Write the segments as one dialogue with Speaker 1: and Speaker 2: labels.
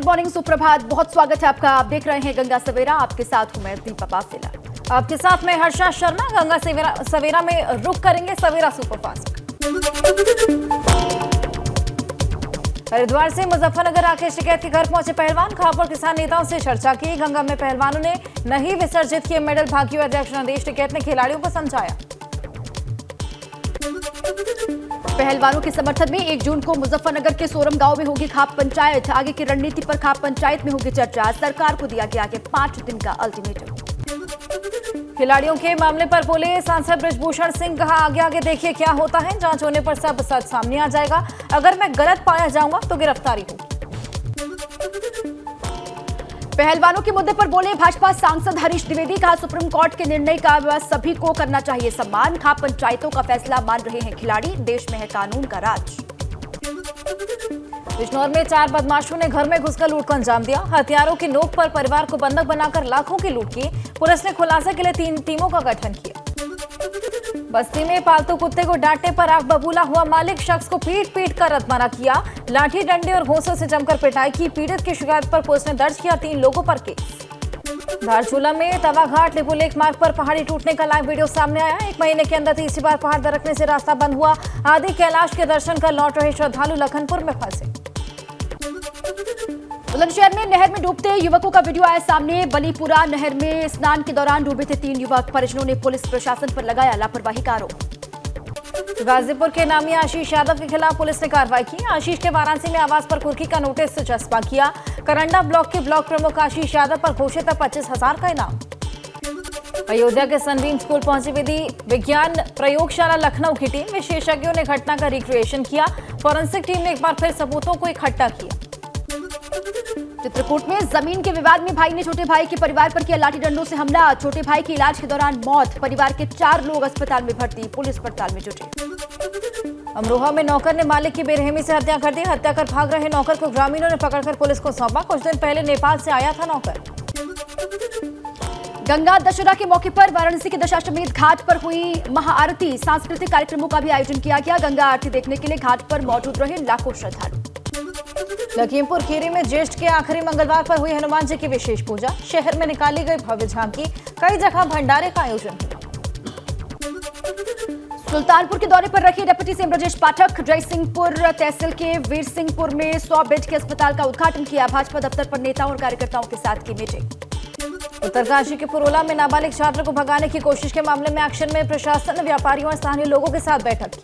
Speaker 1: Good morning, सुप्रभात। बहुत स्वागत है आपका। आप देख रहे हैं गंगा सवेरा। आपके साथ हूं मैं दीपा पासेला।
Speaker 2: आपके साथ में हर्षा शर्मा। गंगा सवेरा में रुक करेंगे सवेरा सुपरफास्ट। हरिद्वार से मुजफ्फरनगर राकेश टिकैत के घर पहुंचे पहलवान। खापर किसान नेताओं से चर्चा की। गंगा में पहलवानों ने नहीं विसर्जित किए मेडल। भाकियू अध्यक्ष नरेश टिकैत ने खिलाड़ियों को समझाया।
Speaker 1: पहलवानों के समर्थन में 1 जून को मुजफ्फरनगर के सोरम गांव में होगी खाप पंचायत। आगे की रणनीति पर खाप पंचायत में होगी चर्चा। सरकार को दिया गया 5 दिन का अल्टीमेटम।
Speaker 2: खिलाड़ियों के मामले पर बोले सांसद बृजभूषण सिंह। कहा, आगे आगे देखिए क्या होता है। जांच होने पर सब सच सामने आ जाएगा। अगर मैं गलत पाया जाऊंगा तो गिरफ्तारी होगी।
Speaker 1: पहलवानों के मुद्दे पर बोले भाजपा सांसद हरीश द्विवेदी। कहा, सुप्रीम कोर्ट के निर्णय का सभी को करना चाहिए सम्मान। खाप पंचायतों का फैसला मान रहे हैं खिलाड़ी। देश में है कानून का राज।
Speaker 2: बिजनौर में 4 बदमाशों ने घर में घुसकर लूट को अंजाम दिया। हथियारों की नोक पर परिवार को बंधक बनाकर लाखों की लूट की। पुलिस ने खुलासे के लिए 3 टीमों का गठन किया। बस्ती में पालतू कुत्ते को डांटने पर आग बबूला हुआ मालिक। शख्स को पीट कर रतमाना किया। लाठी डंडे और घोंसों से जमकर पिटाई की। पीड़ित की शिकायत पर पुलिस ने दर्ज किया 3 लोगों पर केस। धारचूला में तवाघाट लिपुलेख मार्ग पर पहाड़ी टूटने का लाइव वीडियो सामने आया। 1 महीने के अंदर तीसरी बार पहाड़ दरकने से रास्ता बंद हुआ। आदि कैलाश के दर्शन कर लौट रहे श्रद्धालु लखनपुर में फंसे।
Speaker 1: बुलंदशहर में नहर में डूबते युवकों का वीडियो आया सामने। बलीपुरा नहर में स्नान के दौरान डूबे थे 3 युवक। परिजनों ने पुलिस प्रशासन पर लगाया लापरवाही का आरोप।
Speaker 2: गाजीपुर के नामी आशीष यादव के खिलाफ पुलिस ने कार्रवाई की। आशीष के वाराणसी में आवास पर कुर्की का नोटिस चस्पा किया। करंडा ब्लॉक के ब्लॉक प्रमुख आशीष यादव पर घोषित 25,000 का इनाम। अयोध्या के सनबीम स्कूल पहुंची विधि विज्ञान प्रयोगशाला लखनऊ की टीम। विशेषज्ञों ने घटना का रिक्रिएशन किया। फॉरेंसिक टीम ने एक बार फिर सबूतों को इकट्ठा किया।
Speaker 1: चित्रकूट में जमीन के विवाद में भाई ने छोटे भाई के परिवार पर किया लाठी डंडों से हमला। छोटे भाई के इलाज के दौरान मौत। परिवार के 4 लोग अस्पताल में भर्ती। पुलिस पड़ताल में जुटी।
Speaker 2: अमरोहा में नौकर ने मालिक की बेरहमी से हत्या कर दी। हत्या कर भाग रहे नौकर को ग्रामीणों ने पकड़कर पुलिस को सौंपा। कुछ दिन पहले नेपाल से आया था नौकर।
Speaker 1: गंगा दशहरा के मौके पर वाराणसी के दशाश्वमेध घाट पर हुई महाआरती। सांस्कृतिक कार्यक्रमों का भी आयोजन किया गया। गंगा आरती देखने के लिए घाट पर मौजूद रहे लाखों श्रद्धालु।
Speaker 2: लखीमपुर खीरी में ज्येष्ठ के आखिरी मंगलवार पर हुई हनुमान जी की विशेष पूजा। शहर में निकाली गई भव्य झांकी। कई जगह भंडारे का आयोजन हुआ।
Speaker 1: सुल्तानपुर के दौरे पर रखे डिप्टी सीएम ब्रजेश पाठक। जयसिंहपुर तहसील के वीर सिंहपुर में 100 बेड के अस्पताल का उद्घाटन किया। भाजपा दफ्तर पर नेताओं और कार्यकर्ताओं के साथ की मीटिंग।
Speaker 2: उत्तरकाशी के पुरोला में नाबालिग छात्र को भगाने की कोशिश के मामले में एक्शन में प्रशासन, व्यापारियों और स्थानीय लोगों के साथ बैठक की।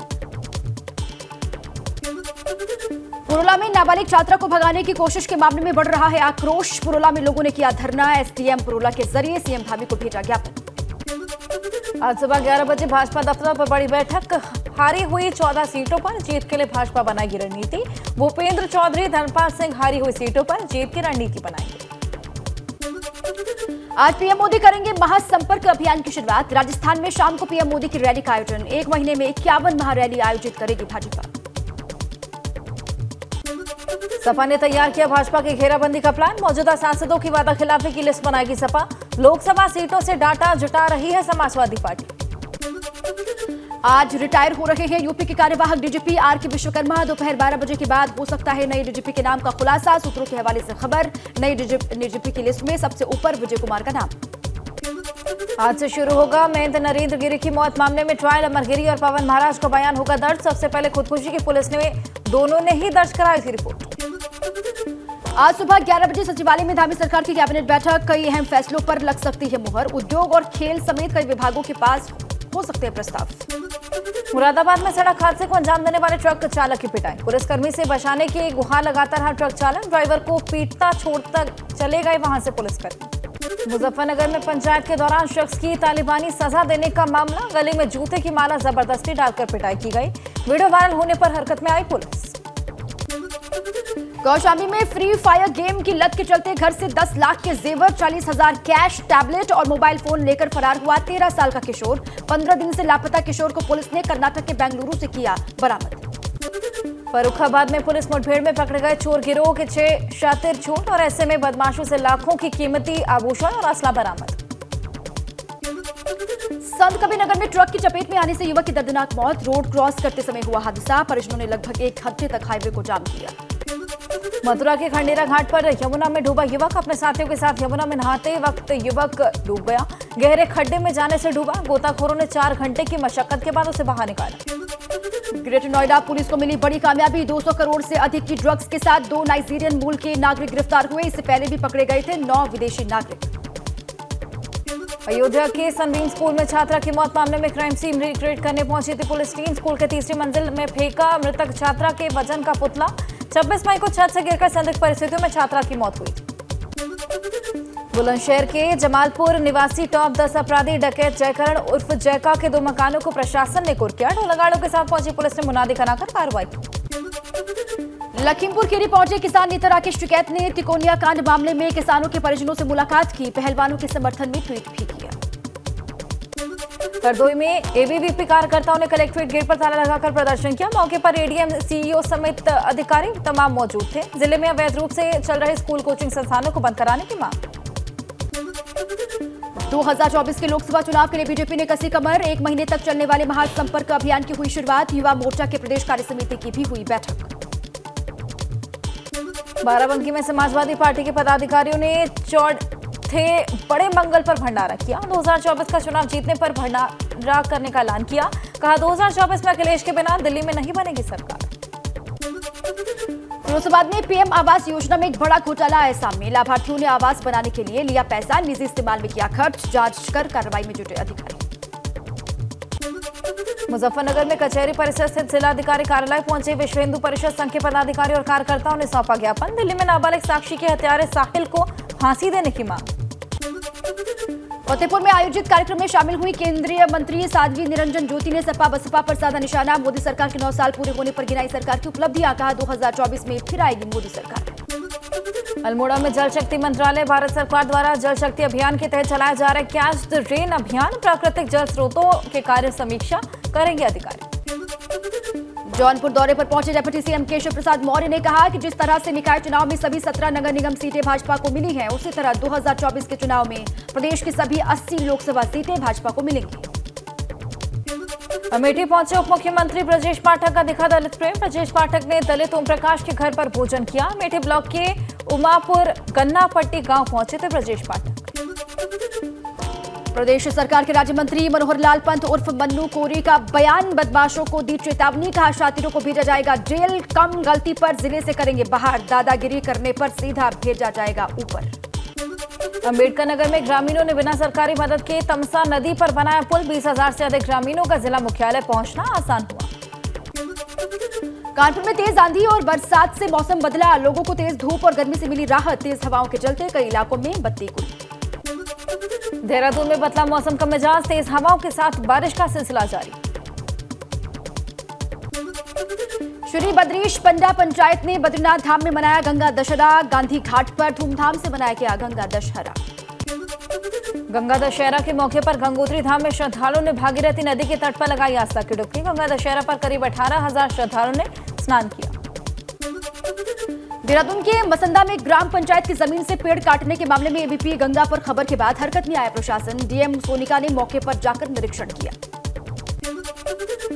Speaker 1: पुरोला में नाबालिग छात्रा को भगाने की कोशिश के मामले में बढ़ रहा है आक्रोश। पुरोला में लोगों ने किया धरना। एसडीएम पुरोला के जरिए सीएम धामी को भेजा ज्ञापन।
Speaker 2: आज सुबह 11 बजे भाजपा दफ्तर पर बड़ी बैठक। हारी हुई 14 सीटों पर जीत के लिए भाजपा बनाएगी रणनीति। भूपेंद्र चौधरी, धर्मपाल सिंह हारी हुई सीटों पर जीत की रणनीति बनाएंगे।
Speaker 1: आज पीएम मोदी करेंगे महासंपर्क अभियान की शुरुआत। राजस्थान में शाम को पीएम मोदी की रैली का आयोजन। 1 महीने में 51 महारैली आयोजित करेगी भाजपा।
Speaker 2: सपा ने तैयार किया भाजपा की घेराबंदी का प्लान। मौजूदा सांसदों की वादा खिलाफी की लिस्ट बनाएगी सपा। लोकसभा सीटों से डाटा जुटा रही है समाजवादी पार्टी।
Speaker 1: आज रिटायर हो रहे हैं यूपी के कार्यवाहक डीजीपी आर.के. विश्वकर्मा। दोपहर 12 बजे के बाद हो सकता है नए डीजीपी के नाम का खुलासा। सूत्रों के हवाले से खबर। नए डीजीपी की लिस्ट में सबसे ऊपर विजय कुमार का नाम।
Speaker 2: आज से शुरू होगा महंत नरेंद्र गिरी की मौत मामले में ट्रायल। अमर गिरी और पवन महाराज का बयान होगा दर्ज। सबसे पहले खुदकुशी की पुलिस ने दोनों ने ही दर्ज कराई थी रिपोर्ट।
Speaker 1: आज सुबह 11 बजे सचिवालय में धामी सरकार की कैबिनेट बैठक। कई अहम फैसलों पर लग सकती है मुहर। उद्योग और खेल समेत कई विभागों के पास हो सकते हैं प्रस्ताव।
Speaker 2: मुरादाबाद में सड़क हादसे को अंजाम देने वाले ट्रक चालक की पिटाई। पुलिसकर्मी से बचाने की गुहार लगाता रहा ट्रक चालक। ड्राइवर को पीटता छोड़ता चले गए वहां से पुलिसकर्मी। मुजफ्फरनगर में पंचायत के दौरान शख्स की तालिबानी सजा देने का मामला। गले में जूते की माला जबरदस्ती डालकर पिटाई की गई। वीडियो वायरल होने पर हरकत में आई पुलिस।
Speaker 1: कौशाम्बी में फ्री फायर गेम की लत के चलते घर से 10 लाख के जेवर, 40,000 कैश, टैबलेट और मोबाइल फोन लेकर फरार हुआ 13 साल का किशोर। 15 दिन से लापता किशोर को पुलिस ने कर्नाटक के बेंगलुरु से किया बरामद। फर्रुखाबाद में पुलिस मुठभेड़ में पकड़े गए चोर गिरोह के 6 शातिर चोर और ऐसे में बदमाशों से लाखों की कीमती आभूषण और असला बरामद। संत कबीरनगर में ट्रक की चपेट में आने से युवक की दर्दनाक मौत। रोड क्रॉस करते समय हुआ हादसा। परिजनों ने लगभग 1 घंटे तक हाईवे को जाम किया।
Speaker 2: मथुरा के खंडेरा घाट पर यमुना में डूबा युवक, अपने साथियों के साथ यमुना में नहाते वक्त युवक डूब गया। गहरे खड्डे में जाने से डूबा। गोताखोरों ने 4 घंटे की मशक्कत के बाद उसे बाहर निकाला।
Speaker 1: ग्रेटर नोएडा पुलिस को मिली बड़ी कामयाबी। 200 करोड़ से अधिक की ड्रग्स के साथ 2 नाइजीरियन मूल के नागरिक गिरफ्तार हुए। इससे पहले भी पकड़े गए थे 9 विदेशी नागरिक।
Speaker 2: अयोध्या के सनबीम स्कूल में छात्रा की मौत मामले में क्राइम सीन रिक्रिएट करने पहुंची थी पुलिस टीम। स्कूल के 3री मंजिल में फेंका मृतक छात्रा के वजन का पुतला। 26 मई को छत से गिरकर संदिग्ध परिस्थितियों में छात्रा की मौत हुई। बुलंदशहर के जमालपुर निवासी टॉप 10 अपराधी डकैत जयकरण उर्फ जयका के 2 मकानों को प्रशासन ने कुर्किया। ढोलगाड़ों के साथ पहुंची पुलिस ने मुनादी कराकर कार्रवाई की।
Speaker 1: लखीमपुर खीरी पहुंचे किसान नेता राकेश टिकैत ने तिकोनिया कांड मामले में किसानों के परिजनों से मुलाकात की। पहलवानों के समर्थन में ट्वीट भी किया।
Speaker 2: हरदोई में एबीवीपी कार्यकर्ताओं ने कलेक्ट्रेट गेट पर ताला लगाकर प्रदर्शन किया। मौके पर एडीएम, सीईओ समेत अधिकारी तमाम मौजूद थे। जिले में अवैध रूप से चल रहे स्कूल कोचिंग संस्थानों को बंद कराने की मांग।
Speaker 1: 2024 के लोकसभा चुनाव के लिए बीजेपी ने कसी कमर। 1 महीने तक चलने वाले महासंपर्क अभियान की हुई शुरुआत। युवा मोर्चा के प्रदेश कार्य समिति की भी हुई बैठक।
Speaker 2: बाराबंकी में समाजवादी पार्टी के पदाधिकारियों ने चौथे बड़े मंगल पर भंडारा किया। 2024 का चुनाव जीतने पर भंडारा करने का ऐलान किया। कहा 2024 में अखिलेश के बिना दिल्ली में नहीं बनेगी सरकार।
Speaker 1: फिरोजाबाद में पीएम आवास योजना में एक बड़ा घोटाला आया सामने। लाभार्थियों ने आवास बनाने के लिए लिया पैसा, निजी इस्तेमाल में किया खर्च। जांच कर कार्रवाई में जुटे अधिकारी।
Speaker 2: मुजफ्फरनगर में कचहरी परिसर स्थित जिलाधिकारी कार्यालय पहुंचे विश्व हिंदू परिषद संघ के पदाधिकारी और कार्यकर्ताओं ने सौंपा ज्ञापन। दिल्ली में नाबालिग साक्षी के हत्यारे साहिल को फांसी देने की मांग।
Speaker 1: फतेहपुर में आयोजित कार्यक्रम में शामिल हुई केंद्रीय मंत्री साध्वी निरंजन ज्योति ने सपा बसपा पर साधा निशाना। मोदी सरकार के 9 साल पूरे होने पर गिनाई सरकार की उपलब्धियां। कहा 2024 में फिर आएगी मोदी सरकार।
Speaker 2: अल्मोड़ा में जल शक्ति मंत्रालय भारत सरकार द्वारा जल शक्ति अभियान के तहत चलाया जा रहा है कैच द रेन अभियान। प्राकृतिक जल स्रोतों के कार्य समीक्षा करेंगे अधिकारी।
Speaker 1: जौनपुर दौरे पर पहुंचे डिप्टी सीएम केशव प्रसाद मौर्य ने कहा कि जिस तरह से निकाय चुनाव में सभी 17 नगर निगम सीटें भाजपा को मिली हैं, उसी तरह 2024 के चुनाव में प्रदेश की सभी 80 लोकसभा सीटें भाजपा को मिलेंगी।
Speaker 2: अमेठी पहुंचे उप मुख्यमंत्री ब्रजेश पाठक का दिखा दलित प्रेम। ब्रजेश पाठक ने दलित ओम प्रकाश के घर पर भोजन किया। अमेठी ब्लॉक के उमापुर गन्नापट्टी गांव पहुंचे थे ब्रजेश पाठक।
Speaker 1: प्रदेश सरकार के राज्य मंत्री मनोहर लाल पंत उर्फ मन्नू कोरी का बयान। बदमाशों को दी चेतावनी। कहा शातिरों को भेजा जाएगा जेल। कम गलती पर जिले से करेंगे बाहर। दादागिरी करने पर सीधा भेजा जाएगा ऊपर।
Speaker 2: अंबेडकर नगर में ग्रामीणों ने बिना सरकारी मदद के तमसा नदी पर बनाया पुल। 20,000 से अधिक ग्रामीणों का जिला मुख्यालय पहुंचना आसान हुआ।
Speaker 1: कानपुर में तेज आंधी और बरसात से मौसम बदला। लोगों को तेज धूप और गर्मी से मिली राहत। तेज हवाओं के चलते कई इलाकों में बत्ती गुल।
Speaker 2: देहरादून में बदला मौसम का मिजाज। तेज हवाओं के साथ बारिश का सिलसिला जारी। श्री बद्रीश पंडा पंचायत ने बद्रीनाथ धाम में मनाया गंगा दशहरा। गांधी घाट पर धूमधाम से मनाया गया गंगा दशहरा। गंगा दशहरा के मौके पर गंगोत्री धाम में श्रद्धालुओं ने भागीरथी नदी के तट पर लगाई आस्था की डुबकी। गंगा दशहरा पर करीब 18,000 श्रद्धालुओं ने स्नान किया। देहरादून के मसंदा में ग्राम पंचायत की जमीन से पेड़ काटने के मामले में एबीपी गंगा पर खबर के बाद हरकत में आया प्रशासन। डीएम सोनिका ने मौके पर जाकर निरीक्षण किया।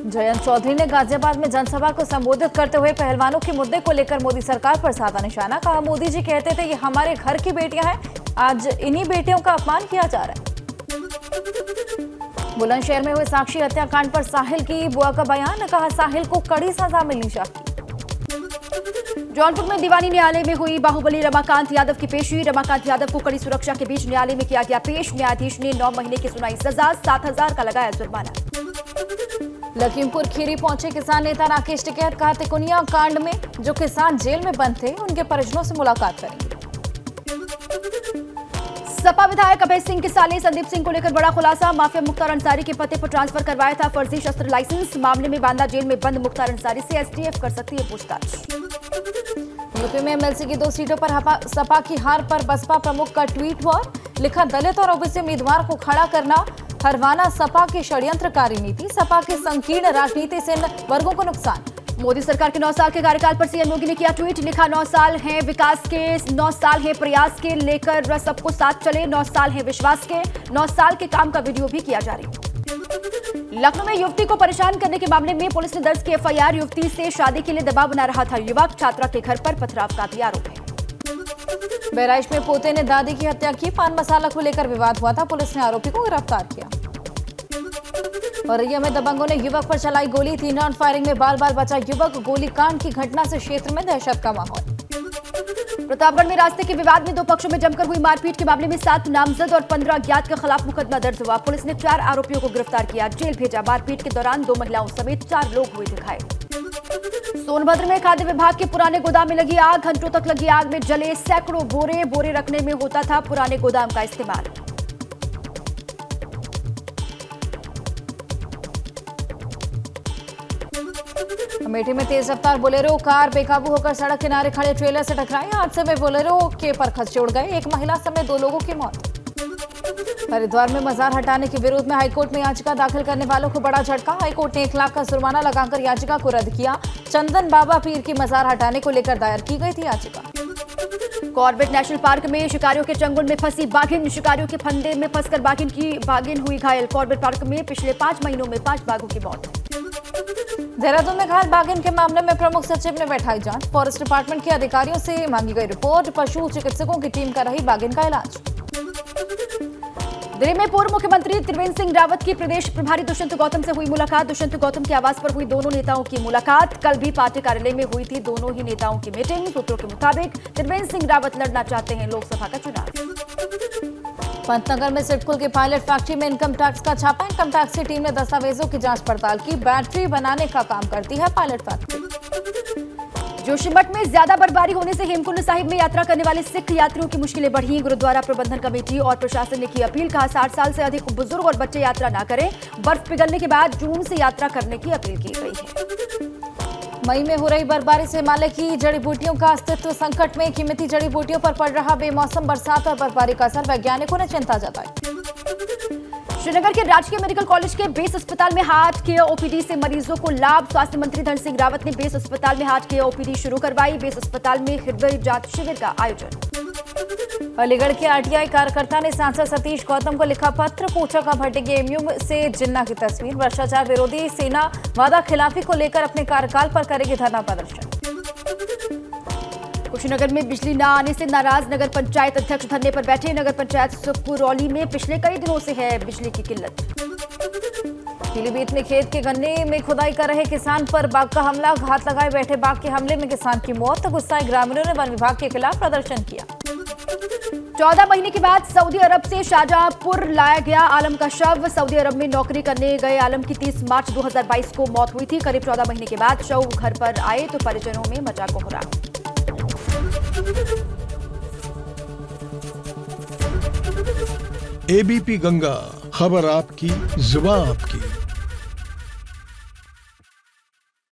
Speaker 2: जयंत चौधरी ने गाजियाबाद में जनसभा को संबोधित करते हुए पहलवानों के मुद्दे को लेकर मोदी सरकार पर साधा निशाना। कहा मोदी जी कहते थे ये हमारे घर की बेटियां हैं, आज इन्हीं बेटियों का अपमान किया जा रहा है। बुलंदशहर में हुए साक्षी हत्याकांड पर साहिल की बुआ का बयान। कहा साहिल को कड़ी सजा मिलनी चाहिए।
Speaker 1: जौनपुर में दीवानी न्यायालय में हुई बाहुबली रमाकांत यादव की पेशी। रमाकांत यादव को कड़ी सुरक्षा के बीच न्यायालय में किया गया पेश। न्यायाधीश ने 9 महीने की सुनाई सजा। 7,000 का लगाया जुर्माना। लखीमपुर खीरी पहुंचे किसान नेता राकेश टिकैत। कहा तिकोनिया कांड में जो किसान जेल में बंद थे उनके परिजनों से मुलाकात करेंगे। सपा विधायक अभय सिंह के साले संदीप सिंह को लेकर बड़ा खुलासा। माफिया मुख्तार अंसारी के पते पर ट्रांसफर करवाया था फर्जी शस्त्र लाइसेंस। मामले में बांदा जेल में बंद मुख्तार अंसारी से एसटीएफ कर सकती है पूछताछ। यूपी में एमएलसी की 2 सीटों पर सपा की हार पर बसपा प्रमुख का ट्वीट हुआ। लिखा दलित और ओबीसी उम्मीदवार को खड़ा करना हरवाना सपा की षड्यंत्रकारी नीति। सपा की संकीर्ण राजनीति से इन वर्गों को नुकसान। मोदी सरकार के 9 साल के कार्यकाल पर सीएम योगी ने किया ट्वीट। लिखा 9 साल हैं विकास के, 9 साल हैं प्रयास के, लेकर सबको साथ चले। 9 साल हैं विश्वास के, 9 साल के काम का वीडियो भी किया जारी। लखनऊ में युवती को परेशान करने के मामले में पुलिस ने दर्ज की एफआईआर। युवती से शादी के लिए दबाव बना रहा था युवक। छात्रा के घर पर पथराव का भी आरोप है।
Speaker 2: बहराइच में पोते ने दादी की हत्या की। पान मसाला को लेकर विवाद हुआ था। पुलिस ने आरोपी को गिरफ्तार किया। औरैया में दबंगों ने युवक पर चलाई गोली। 3 राउंड फायरिंग में बाल बाल बचा युवक। गोलीकांड की घटना से क्षेत्र में दहशत का माहौल।
Speaker 1: प्रतापगढ़ में रास्ते के विवाद में 2 पक्षों में जमकर हुई मारपीट के मामले में 7 नामजद और 15 अज्ञात के खिलाफ मुकदमा दर्ज हुआ। पुलिस ने 4 आरोपियों को गिरफ्तार किया, जेल भेजा। मारपीट के दौरान 2 महिलाओं समेत 4 लोग हुए घायल। सोनभद्र में खाद्य विभाग के पुराने गोदाम में लगी आग। घंटों तक लगी आग में जले सैकड़ों बोरे रखने में होता था पुराने गोदाम का इस्तेमाल।
Speaker 2: अमेठी में तेज रफ्तार बोलेरो कार बेकाबू होकर सड़क किनारे खड़े ट्रेलर से टकराई। हादसे में बोलेरो के परखच उड़ गए। 1 महिला समेत 2 लोगों की मौत। हरिद्वार में मजार हटाने के विरोध में हाईकोर्ट में याचिका दाखिल करने वालों को बड़ा झटका। हाईकोर्ट ने 1 लाख का जुर्माना लगाकर याचिका को रद्द किया। चंदन बाबा पीर की मजार हटाने को लेकर दायर की गई थी याचिका। कॉर्बेट नेशनल पार्क में शिकारियों के चंगुल में फंसी बाघिन। शिकारियों के फंदे में फंसकर बाघिन हुई घायल। कॉर्बेट पार्क में पिछले 5 महीनों में 5 बाघों की मौत। देहरादून में घायल बाघिन के मामले में प्रमुख सचिव ने बैठाई जांच। फॉरेस्ट डिपार्टमेंट के अधिकारियों से मांगी गई रिपोर्ट। पशु चिकित्सकों की टीम कर रही बाघिन का इलाज। दिल्ली में पूर्व मुख्यमंत्री त्रिवेंद्र सिंह रावत की प्रदेश प्रभारी दुष्यंत गौतम से हुई मुलाकात। दुष्यंत गौतम के आवास पर हुई दोनों नेताओं की मुलाकात। कल भी पार्टी कार्यालय में हुई थी दोनों ही नेताओं की मीटिंग। सूत्रों के मुताबिक त्रिवेंद्र सिंह रावत लड़ना चाहते हैं लोकसभा का चुनाव। पंतनगर में सिडकुल के पायलट फैक्ट्री में इनकम टैक्स का छापा। इनकम टैक्स की टीम ने दस्तावेजों की जांच पड़ताल की। बैटरी बनाने का काम करती है पायलट फैक्ट्री। जोशीमठ में ज्यादा बर्फबारी होने से हेमकुंड साहिब में यात्रा करने वाले सिख यात्रियों की मुश्किलें बढ़ी। गुरुद्वारा प्रबंधन कमेटी और प्रशासन ने की अपील। कहा 60 साल से अधिक बुजुर्ग और बच्चे यात्रा न करें। बर्फ पिघलने के बाद जून से यात्रा करने की अपील की गई है। मई में हो रही बर्फबारी से हिमालय की जड़ी बूटियों का अस्तित्व संकट में। कीमती जड़ी बूटियों पर पड़ रहा बेमौसम बरसात और बर्फबारी का असर। वैज्ञानिकों ने चिंता जताई। श्रीनगर के राजकीय मेडिकल कॉलेज के बेस अस्पताल में हार्ट केयर ओपीडी से मरीजों को लाभ। स्वास्थ्य मंत्री धन सिंह रावत ने बेस अस्पताल में हार्ट केयर ओपीडी शुरू करवाई। बेस अस्पताल में हृदय जांच शिविर का आयोजन। अलीगढ़ के आरटीआई कार्यकर्ता ने सांसद सतीश गौतम को लिखा पत्र। पूछा कब हटेगी एमयू से जिन्ना की तस्वीर। भ्रष्टाचार विरोधी सेना वादा खिलाफी को लेकर अपने कार्यकाल पर करेगी धरना प्रदर्शन। कुशीनगर में बिजली न आने से नाराज नगर पंचायत अध्यक्ष धरने पर बैठे। नगर पंचायत सुकुरौली में पिछले कई दिनों से है बिजली की किल्लत। पीलीभीत में खेत के गन्ने में खुदाई कर रहे किसान पर बाघ का हमला। घात लगाए बैठे बाघ के हमले में किसान की मौत। गुस्साए ग्रामीणों ने वन विभाग के खिलाफ प्रदर्शन किया। 14 महीने के बाद सऊदी अरब से शाहजहांपुर लाया गया आलम का शव। सऊदी अरब में नौकरी करने गए आलम की 30 मार्च 2022 को मौत हुई थी। करीब 14 महीने के बाद शव घर पर आए तो परिजनों में मचा कोहराम।
Speaker 3: एबीपी गंगा, खबर आपकी, जुबान आपकी।